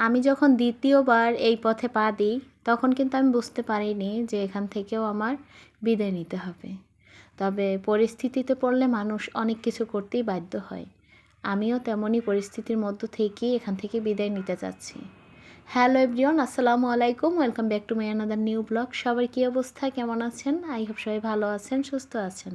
আমি যখন দ্বিতীয়বার এই পথে পা দিই তখন কিন্তু আমি বুঝতে পারিনি যে এখান থেকেও আমার বিদায় নিতে হবে। তবে পরিস্থিতিতে পড়লে মানুষ অনেক কিছু করতেই বাধ্য হয়। আমিও তেমনই পরিস্থিতির মধ্য থেকেই এখান থেকে বিদায় নিতে চাচ্ছি। হ্যালো এভরিওয়ান, আসসালামু আলাইকুম, welcome back to my another new blog. সবার কী অবস্থা, কেমন আছেন? আই হোপ সবাই ভালো আছেন, সুস্থ আছেন।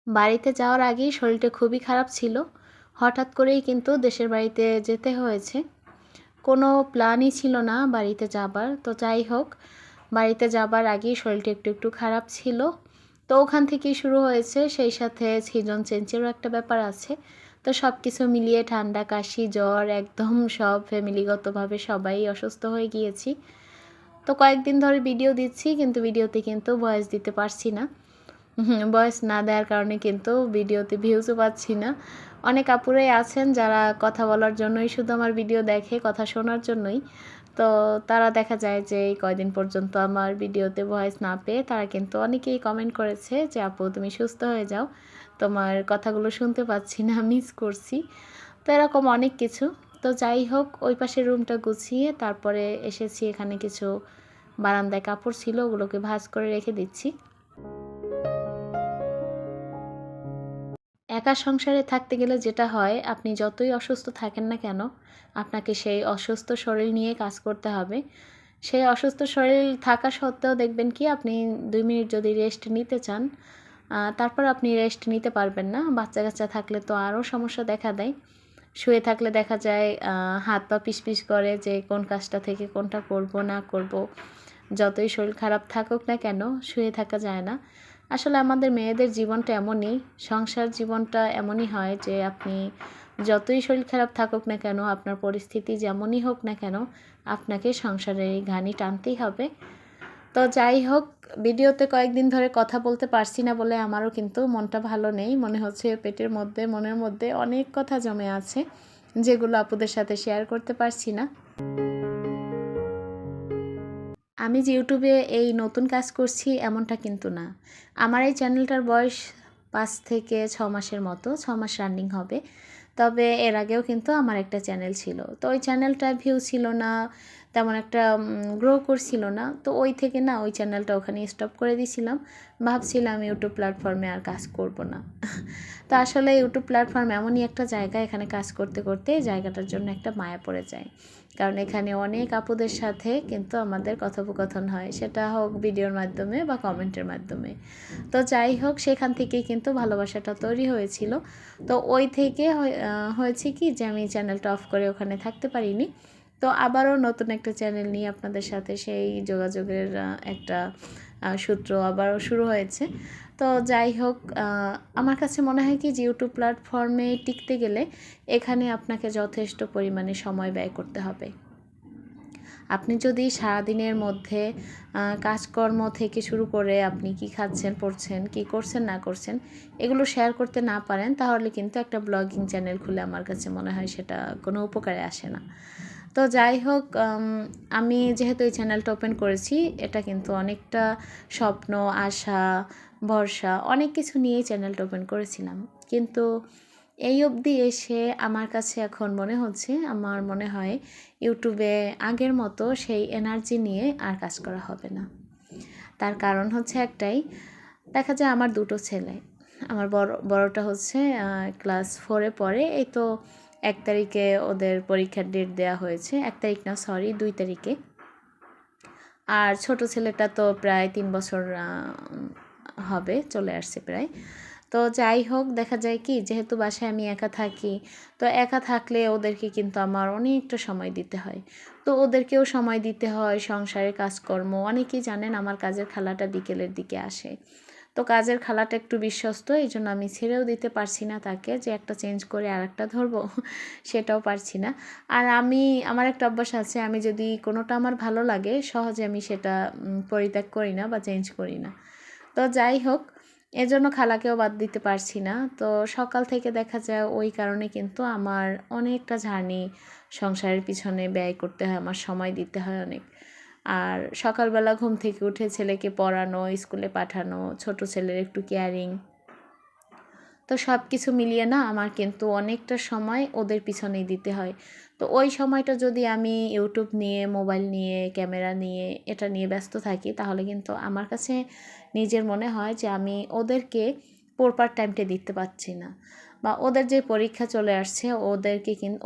বাড়িতে যাওয়ার আগেই শরীরটা খুবই খারাপ ছিল। হঠাৎ করেই কিন্তু দেশের বাড়িতে যেতে হয়েছে। কোনো প্ল্যানই ছিল না বাড়িতে যাবার। তো যাই হোক, বাড়িতে যাবার আগেই শরীরটা একটু একটু খারাপ ছিল। তো ওখান থেকেই শুরু হয়েছে, সেই সাথে সিজন চেঞ্জেরও একটা ব্যাপার আছে। তো সব কিছু মিলিয়ে ঠান্ডা, কাশি, জ্বর একদম সব ফ্যামিলিগতভাবে সবাই অসুস্থ হয়ে গিয়েছি। তো কয়েকদিন ধরে ভিডিও দিচ্ছি, কিন্তু ভিডিওতে কিন্তু ভয়েস দিতে পারছি না। ভয়েস না দেওয়ার কারণে কিন্তু ভিডিওতে ভিউজও পাচ্ছি না। অনেক আপুরাই আছেন যারা কথা বলার জন্যই শুধু আমার ভিডিও দেখে, কথা শোনার জন্যই। তো তারা দেখা যায় যে এই কয়দিন পর্যন্ত আমার ভিডিওতে ভয়েস না পেয়ে তারা কিন্তু অনেকেই কমেন্ট করেছে যে আপু তুমি সুস্থ হয়ে যাও, তোমার কথাগুলো শুনতে পাচ্ছি না, মিস করছি। তো এরকম অনেক কিছু। তো যাই হোক, ওই পাশের রুমটা গুছিয়ে তারপরে এসেছি। এখানে কিছু বারান্দায় কাপড় ছিল, ওগুলোকে ভাঁজ করে রেখে দিচ্ছি। একা সংসারে থাকতে গেলে যেটা হয়, আপনি যতই অসুস্থ থাকেন না কেন, আপনাকে সেই অসুস্থ শরীর নিয়ে কাজ করতে হবে। সেই অসুস্থ শরীর থাকা সত্ত্বেও দেখবেন কি আপনি ২ মিনিট যদি রেস্ট নিতে চান, তারপর আপনি রেস্ট নিতে পারবেন না। বাচ্চা-কাচ্চা থাকলে তো আরও সমস্যা দেখা দেয়। শুয়ে থাকলে দেখা যায় হাত পা পিসপিস করে যে কোন কাজটা থেকে কোনটা করব না করব। যতই শরীর খারাপ থাকুক না কেন, শুয়ে থাকা যায় না। আসলে আমাদের মেয়েদের জীবনটা এমনই, সংসার জীবনটা এমনই হয় যে আপনি যতই শরীর খারাপ থাকুক না কেন, আপনার পরিস্থিতি যেমনই হোক না কেন, আপনাকে সংসারের এই ঘানি টানতেই হবে। তো যাই হোক, ভিডিওতে কয়েকদিন ধরে কথা বলতে পারছি না বলে আমারও কিন্তু মনটা ভালো নেই। মনে হচ্ছে পেটের মধ্যে, মনের মধ্যে অনেক কথা জমে আছে, যেগুলো আপুদের সাথে শেয়ার করতে পারছি না। আমি যে ইউটিউবে এই নতুন কাজ করছি এমনটা কিন্তু না। আমার এই চ্যানেলটার বয়স ৫ থেকে ৬ মাসের মতো, ৬ মাস রানিং হবে। তবে এর আগেও কিন্তু আমার একটা চ্যানেল ছিল। তো ওই চ্যানেলটার ভিউ ছিল না, তেমন একটা গ্রো করছিল না। তো ওই থেকে না ওই চ্যানেলটা ওখানে স্টপ করে দিয়েছিলাম। ভাবছিলাম ইউটিউব প্ল্যাটফর্মে আর কাজ করব না। তো আসলে ইউটিউব প্ল্যাটফর্ম এমনই একটা জায়গা, এখানে কাজ করতে করতে জায়গাটার জন্য একটা মায়া পড়ে যায়। কারণ এখানে অনেক আপুদের সাথে কিন্তু আমাদের কথোপকথন হয়, সেটা হোক ভিডিওর মাধ্যমে বা কমেন্টের মাধ্যমে। তো যাই হোক, সেখান থেকেই কিন্তু ভালোবাসাটা তৈরি হয়েছিল। তো ওই থেকে হয়েছে কি যে আমি চ্যানেলটা অফ করে ওখানে থাকতে পারিনি। তো আবারও নতুন একটা চ্যানেল নিয়ে আপনাদের সাথে সেই যোগাযোগের একটা সূত্র আবারও শুরু হয়েছে। তো যাই হোক, আমার কাছে মনে হয় কি যে ইউটিউব প্ল্যাটফর্মে টিকতে গেলে এখানে আপনাকে যথেষ্ট পরিমাণে সময় ব্যয় করতে হবে। আপনি যদি সারাদিনের মধ্যে কাজকর্ম থেকে শুরু করে আপনি কি খাচ্ছেন, পড়ছেন, কি করছেন না করছেন, এগুলো শেয়ার করতে না পারেন, তাহলে কিন্তু একটা ব্লগিং চ্যানেল খুলে আমার কাছে মনে হয় সেটা কোনো উপকারে আসে না। তো যাই হোক, আমি যেহেতু এই চ্যানেলটা ওপেন করেছি, এটা কিন্তু অনেকটা স্বপ্ন, আশা, ভরসা অনেক কিছু নিয়েই চ্যানেলটা ওপেন করেছিলাম। কিন্তু এই অবধি এসে আমার কাছে এখন মনে হচ্ছে, আমার মনে হয় ইউটিউবে আগের মতো সেই এনার্জি নিয়ে আর কাজ করা হবে না। তার কারণ হচ্ছে একটাই, দেখা যায় আমার ২ টো ছেলে। আমার বড়টা হচ্ছে ক্লাস 4 এ পড়ে। এই তো ১ তারিখে ওদের পরীক্ষার ডেট দেওয়া হয়েছে। ১ তারিখ না, সরি ২ তারিখে। আর ছোট ছেলেটা তো প্রায় ৩ বছর হবে, চলে আসছে প্রায়। তো যাই হোক, দেখা যায় কি যেহেতু বাসায় আমি একা থাকি, তো একা থাকলে ওদেরকে কিন্তু আমার অনেকটা সময় দিতে হয়। তো ওদেরকেও সময় দিতে হয়, সংসারের কাজকর্ম। অনেকেই জানেন আমার কাজের খালাটা বিকেলের দিকে আসে। তো কাজের খালাটা একটু বিশ্বস্ত, এই জন্য আমি ছেড়েও দিতে পারছি না তাকে যে একটা চেঞ্জ করে আরেকটা ধরবো, সেটাও পারছি না। আর আমার একটা অভ্যাস আছে, আমি যদি কোনোটা আমার ভালো লাগে সহজে আমি সেটা পরিত্যাগ করি না বা চেঞ্জ করি না। তো যাই হোক, এজন্য খালাকেও বাদ দিতে পারছি না। তো সকাল থেকে দেখা যায় ওই কারণে কিন্তু আমার অনেকটা জার্নি সংসারের পিছনে ব্যয় করতে হয়, আমার সময় দিতে হয় অনেক। আর সকালবেলা ঘুম থেকে উঠে ছেলেকে পড়ানো, স্কুলে পাঠানো, ছোট ছেলের একটু কেয়ারিং, তো সব কিছু মিলিয়ে না আমার কিন্তু অনেকটা সময় ওদের পিছনেই দিতে হয়। তো ওই সময়টা যদি আমি ইউটিউব নিয়ে, মোবাইল নিয়ে, ক্যামেরা নিয়ে, এটা নিয়ে ব্যস্ত থাকি, তাহলে কিন্তু আমার কাছে নিজের মনে হয় যে আমি ওদেরকে প্রপার টাইমটা দিতে পারছি না, বা ওদের যে পরীক্ষা চলে আসছে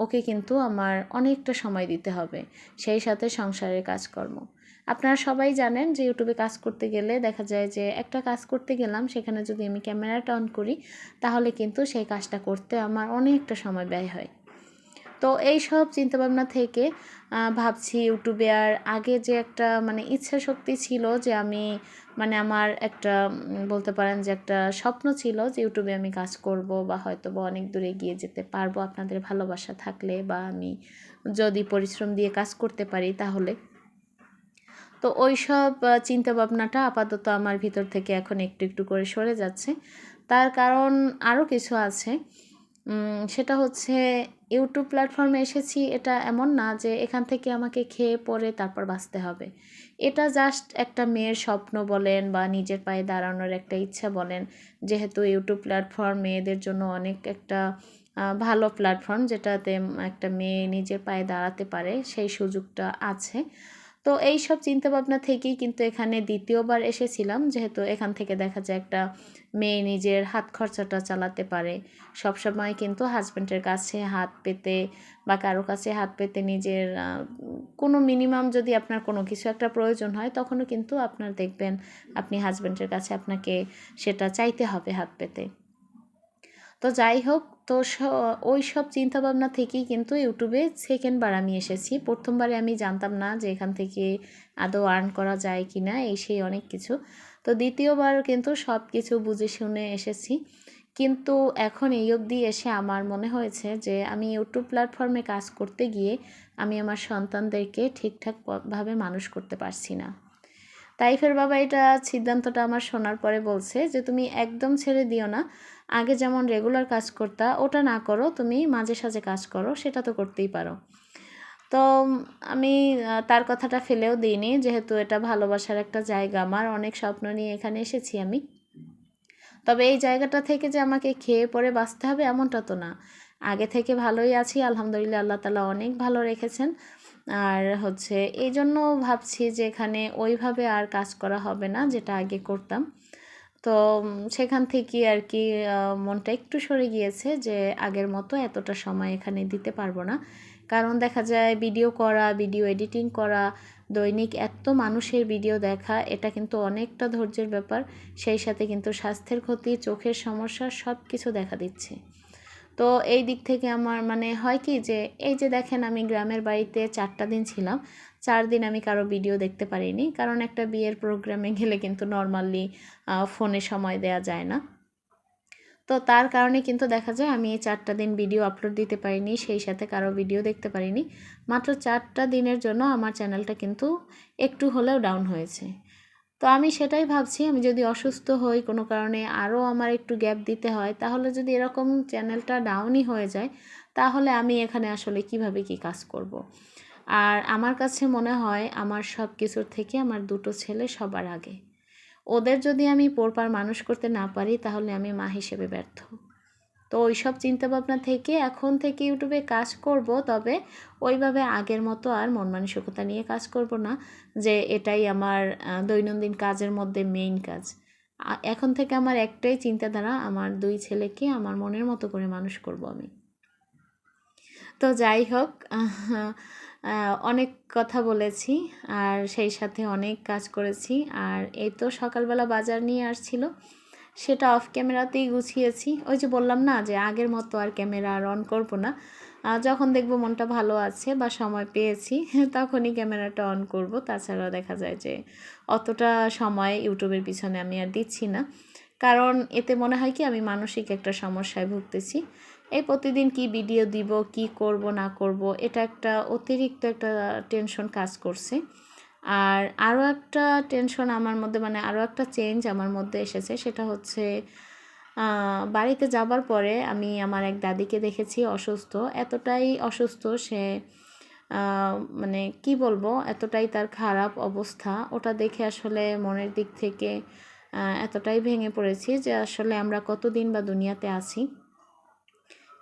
ওকে কিন্তু আমার অনেকটা সময় দিতে হবে, সেই সাথে সংসারের কাজকর্ম। আপনারা সবাই জানেন যে ইউটিউবে কাজ করতে গেলে দেখা যায় যে একটা কাজ করতে গেলাম, সেখানে যদি আমি ক্যামেরাটা অন করি তাহলে কিন্তু সেই কাজটা করতে আমার অনেকটা সময় ব্যয় হয়। তো এই সব চিন্তাভাবনা থেকে ভাবছি ইউটিউবে, আর আগে যে একটা মানে ইচ্ছা শক্তি ছিল যে আমি মানে আমার একটা বলতে পারেন যে একটা স্বপ্ন ছিল যে ইউটিউবে আমি কাজ করব, বা হয়তো বা অনেক দূরে এগিয়ে যেতে পারবো আপনাদের ভালোবাসা থাকলে, বা আমি যদি পরিশ্রম দিয়ে কাজ করতে পারি তাহলে। তো ওই সব চিন্তাভাবনাটা আপাতত আমার ভিতর থেকে এখন একটু একটু করে সরে যাচ্ছে। তার কারণ আরও কিছু আছে। সেটা হচ্ছে ইউটিউব প্ল্যাটফর্মে এসেছি, এটা এমন না যে এখান থেকে আমাকে খেয়ে পরে তারপর বাঁচতে হবে। এটা জাস্ট একটা মেয়ের স্বপ্ন বলেন বা নিজের পায়ে দাঁড়ানোর একটা ইচ্ছা বলেন, যেহেতু ইউটিউব প্ল্যাটফর্ম মেয়েদের জন্য অনেক একটা ভালো প্ল্যাটফর্ম, যেটাতে একটা মেয়ে নিজের পায়ে দাঁড়াতে পারে, সেই সুযোগটা আছে। তো এই সব চিন্তাভাবনা থেকেই কিন্তু এখানে দ্বিতীয়বার এসেছিলাম, যেহেতু এখান থেকে দেখা যায় একটা মেয়ে নিজের হাত খরচাটা চালাতে পারে। সবসময় কিন্তু হাজব্যান্ডের কাছে হাত পেতে বা কারো কাছে হাত পেতে নিজের কোনো মিনিমাম যদি আপনার কোনো কিছু একটা প্রয়োজন হয়, তখনও কিন্তু আপনার দেখবেন আপনি হাজব্যান্ডের কাছে আপনাকে সেটা চাইতে হবে হাত পেতে। তো যাই হোক, তো ওই সব চিন্তাভাবনা থেকেই কিন্তু ইউটিউবে সেকেন্ডবার আমি এসেছি। প্রথমবারে আমি জানতাম না যে এখান থেকে আদৌ আর্ন করা যায় কি না, এই সেই অনেক কিছু। তো দ্বিতীয়বার কিন্তু সব কিছু বুঝে শুনে এসেছি। কিন্তু এখন এই অবধি এসে আমার মনে হয়েছে যে আমি ইউটিউব প্ল্যাটফর্মে কাজ করতে গিয়ে আমি আমার সন্তানদেরকে ঠিকঠাকভাবে মানুষ করতে পারছি না। তাইফের বাবা এটা সিদ্ধান্তটা আমার শোনার পরে বলছে যে তুমি একদম ছেড়ে দিও না, আগে যেমন রেগুলার কাজ করতা ওটা না করো, তুমি মাঝে সাঝে কাজ করো, সেটা তো করতেই পারো। তো আমি তার কথাটা ফেলেও দিইনি, যেহেতু এটা ভালোবাসার একটা জায়গা, আমার অনেক স্বপ্ন নিয়ে এখানে এসেছি আমি। তবে এই জায়গাটা থেকে যে আমাকে খেয়ে পরে বাঁচতে হবে এমনটা তো না, আগে থেকে ভালোই আছি আলহামদুলিল্লাহ, আল্লাহ তাআলা অনেক ভালো রেখেছেন। আর হচ্ছে এই জন্য ভাবছি যে এখানে ওইভাবে আর কাজ করা হবে না যেটা আগে করতাম। তো সেখান থেকে আর কি মনটা একটু সরে গিয়েছে যে আগের মতো এতটা সময় এখানে দিতে পারবো না। কারণ দেখা যায় ভিডিও করা, ভিডিও এডিটিং করা, দৈনিক এত মানুষের ভিডিও দেখা, এটা কিন্তু অনেকটা ধৈর্যের ব্যাপার। সেই সাথে কিন্তু স্বাস্থ্যের ক্ষতি, চোখের সমস্যা সব কিছু দেখা দিচ্ছে। তো এই দিক থেকে আমার মানে হয় কি যে এই যে দেখেন আমি গ্রামের বাড়িতে 4টা দিন ছিলাম, 4 দিন আমি কারো ভিডিও দেখতে পারিনি, কারণ একটা বিয়ের প্রোগ্রামে গেলে কিন্তু নর্মালি ফোনে সময় দেওয়া যায় না। তো তার কারণে কিন্তু দেখা যায় আমি এই 4টা দিন ভিডিও আপলোড দিতে পারিনি, সেই সাথে কারো ভিডিও দেখতে পারিনি। মাত্র 4টা দিনের জন্য আমার চ্যানেলটা কিন্তু একটু হলেও ডাউন হয়েছে। তো আমি সেটাই ভাবছি, আমি যদি অসুস্থ হই কোনো কারণে, আরও আমার একটু গ্যাপ দিতে হয়, তাহলে যদি এরকম চ্যানেলটা ডাউনই হয়ে যায়, তাহলে আমি এখানে আসলে কিভাবে কি কাজ করব। আর আমার কাছে মনে হয় আমার সব কিছুর থেকে আমার 2টো ছেলে সবার আগে। ওদের যদি আমি প্রপার মানুষ করতে না পারি তাহলে আমি মা হিসেবে ব্যর্থ। তো ওই সব চিন্তাভাবনা থেকে এখন থেকে ইউটিউবে কাজ করব, তবে ওইভাবে আগের মতো আর মন মানসিকতা নিয়ে কাজ করব না যে এটাই আমার দৈনন্দিন কাজের মধ্যে মেইন কাজ। এখন থেকে আমার একটাই চিন্তাধারা, আমার 2 ছেলেকে আমার মনের মতো করে মানুষ করব আমি। তো যাই হোক, অনেক কথা বলেছি আর সেই সাথে অনেক কাজ করেছি। আর এই তো সকালবেলা বাজার নিয়ে আসছিল, সেটা অফ ক্যামেরাতেই গুছিয়েছি। ওই যে বললাম না যে আগের মতো আর ক্যামেরা আর অন করবো না, যখন দেখবো মনটা ভালো আছে বা সময় পেয়েছি তখনই ক্যামেরাটা অন করব। তাছাড়া দেখা যায় যে অতটা সময় ইউটিউবের পিছনে আমি আর দিচ্ছি না, কারণ এতে মনে হয় কি আমি মানসিক একটা সমস্যায় ভুগতেছি। এই প্রতিদিন কি ভিডিও দিব, কি করব না করব, এটা একটা অতিরিক্ত একটা টেনশন কাজ করছে। আর আরও একটা টেনশন আমার মধ্যে, মানে আরও একটা চেঞ্জ আমার মধ্যে এসেছে, সেটা হচ্ছে বাড়িতে যাবার পরে আমি আমার এক দাদিকে দেখেছি অসুস্থ, এতটাই অসুস্থ সে, মানে কি বলবো, এতটাই তার খারাপ অবস্থা। ওটা দেখে আসলে মনের দিক থেকে এতটাই ভেঙে পড়েছি যে আসলে আমরা কতদিন বা দুনিয়াতে আছি।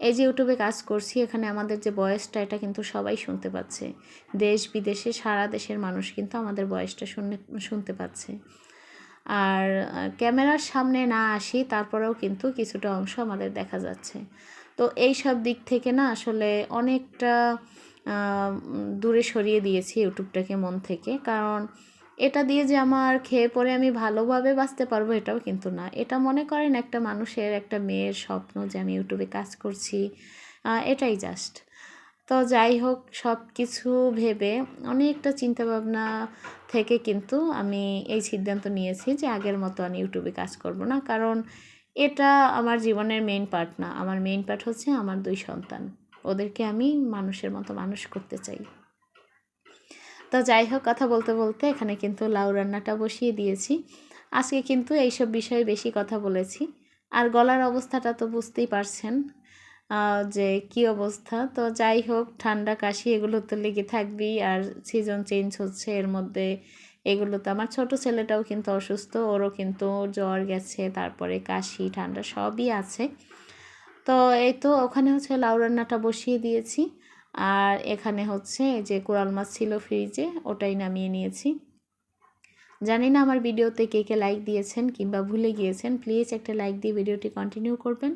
এই যে ইউটিউবে কাজ করছি, এখানে আমাদের যে বয়েসটা এটা কিন্তু সবাই শুনতে পাচ্ছে। দেশ বিদেশে সারা দেশের মানুষ কিন্তু আমাদের বয়েসটা শুনতে পাচ্ছে। আর ক্যামেরার সামনে না আসি তারপরেও কিন্তু কিছুটা অংশ আমাদের দেখা যাচ্ছে। তো এই সব দিক থেকে না আসলে অনেকটা দূরে সরিয়ে দিয়েছি ইউটিউবটাকে মন থেকে। কারণ এটা দিয়ে যে আমার খেয়ে পরে আমি ভালোভাবে বাঁচতে পারবো এটাও কিন্তু না। এটা মনে করেন একটা মানুষের, একটা মেয়ের স্বপ্ন যে আমি ইউটিউবে কাজ করছি, এটাই জাস্ট। তো যাই হোক, সব কিছু ভেবে অনেকটা চিন্তাভাবনা থেকে কিন্তু আমি এই সিদ্ধান্ত নিয়েছি যে আগের মতো আমি ইউটিউবে কাজ করব না। কারণ এটা আমার জীবনের মেইন পার্ট না। আমার মেইন পার্ট হচ্ছে আমার 2 সন্তান। ওদেরকে আমি মানুষের মতো মানুষ করতে চাই। তো যাই হোক, কথা বলতে বলতে এখানে কিন্তু লাউ রান্নাটা বসিয়ে দিয়েছি। আজকে কিন্তু এইসব বিষয়ে বেশি কথা বলেছি। আর গলার অবস্থাটা তো বুঝতেই পারছেন যে কী অবস্থা। তো যাই হোক, ঠান্ডা কাশি এগুলো তো লেগে থাকবেই। আর সিজন চেঞ্জ হচ্ছে, এর মধ্যে এগুলো তো আমার ছোট ছেলেটাও কিন্তু অসুস্থ, ওরও কিন্তু জ্বর গেছে, তারপরে কাশি ঠান্ডা সবই আছে। তো এই তো ওখানে হচ্ছে লাউ রান্নাটা বসিয়ে দিয়েছি। আর এখানে হচ্ছে যে কোরাল মাছ ছিল ফ্রিজে, ওটাই নামিয়ে নিয়েছি। জানি না আমার ভিডিওতে কে কে লাইক দিয়েছেন কিংবা ভুলে গিয়েছেন, প্লিজ একটা লাইক দিয়ে ভিডিওটি কন্টিনিউ করবেন।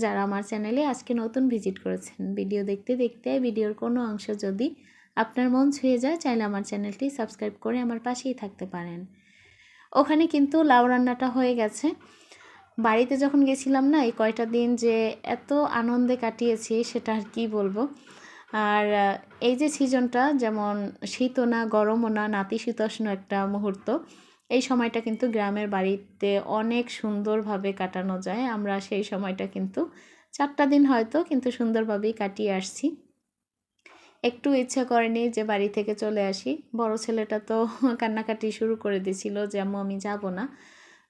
যারা আমার চ্যানেলে আজকে নতুন ভিজিট করেছেন, ভিডিও দেখতে দেখতে ভিডিওর কোনো অংশ যদি আপনার মন ছুঁয়ে যায়, চাইলে আমার চ্যানেলটি সাবস্ক্রাইব করে আমার পাশেই থাকতে পারেন। ওখানে কিন্তু লাউ রান্নাটা হয়ে গেছে। বাড়িতে যখন গেছিলাম না, এই কয়টা দিন যে এত আনন্দে কাটিয়েছি সেটা আর কি বলবো। আর এই যে সিজনটা, যেমন শীতও না গরমও না, নাতিশীতোষ্ণ একটা মুহূর্ত, এই সময়টা কিন্তু গ্রামের বাড়িতে অনেক সুন্দরভাবে কাটানো যায়। আমরা সেই সময়টা কিন্তু 4টা দিন হয়তো কিন্তু সুন্দরভাবেই কাটিয়ে আসছি। একটু ইচ্ছা করেনি যে বাড়ি থেকে চলে আসি। বড় ছেলেটা তো কান্নাকাটি শুরু করে দিয়েছিল যে আম্মু আমি যাব না।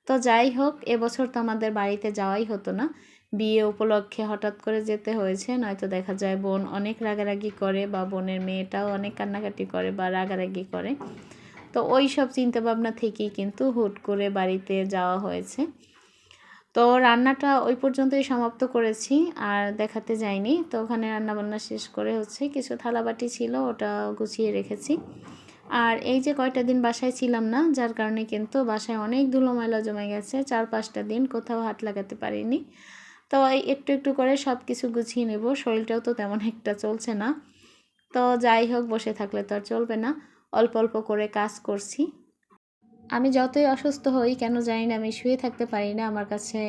তো যাই হোক, এবছর তো আমাদের বাড়িতে যাওয়াই হতো না। বিয়ে উপলক্ষে হঠাৎ করে যেতে হয়েছে, নয়তো দেখা যায় বোন অনেক রাগারাগি করে বা বোনের মেয়েটাও অনেক কান্নাকাটি করে বা রাগারাগি করে। তো ওই সব চিন্তাভাবনা থেকেই কিন্তু হুট করে বাড়িতে যাওয়া হয়েছে। তো রান্নাটা ওই পর্যন্তই সমাপ্ত করেছি, আর দেখাতে যাইনি। তো ওখানে রান্নাবান্না শেষ করে হচ্ছে কিছু থালাবাটি ছিল, ওটা গুছিয়ে রেখেছি। আর এই যে কয়টা দিন বাসায় ছিলাম না, যার কারণে কিন্তু বাসায় অনেক ধুলো ময়লা জমে গেছে। 4-5টা দিন কোথাও হাত লাগাতে পারিনি। তো এই একটু একটু করে সব কিছু গুছিয়ে নেব। শরীরটাও তো তেমন একটা চলছে না। তো যাই হোক, বসে থাকলে তো আর চলবে না, অল্প অল্প করে কাজ করছি। আমি যতই অসুস্থ হই কেন জানি না, আমি শুয়ে থাকতে পারি না। আমার কাছে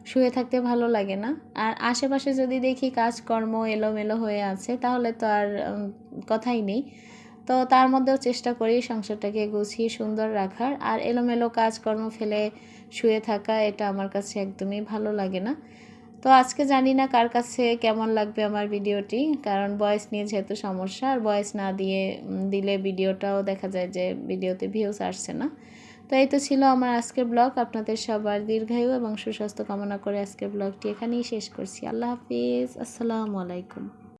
শুয়ে থাকতে ভালো লাগে না। আর আশেপাশে যদি দেখি কাজকর্ম এলোমেলো হয়ে আছে, তাহলে তো আর কথাই নেই। তো তার মধ্যেও চেষ্টা করি সংসারটাকে গুছিয়ে সুন্দর রাখার। আর এলোমেলো কাজকর্ম ফেলে শুয়ে থাকা, এটা আমার কাছে একদমই ভালো লাগে না। তো আজকে জানি না কার কাছে কেমন লাগবে আমার ভিডিওটি, কারণ ভয়েস নিয়ে যেহেতু সমস্যা, আর ভয়েস না দিলে ভিডিওটাও দেখা যায় যে ভিডিওতে ভিউজ আসছে না। তো এই তো ছিল আমার আজকের ব্লগ। আপনাদের সবার দীর্ঘায়ু এবং সুস্বাস্থ্য কামনা করে আজকের ব্লগটি এখানেই শেষ করছি। আল্লাহ হাফিজ, আসসালামু আলাইকুম।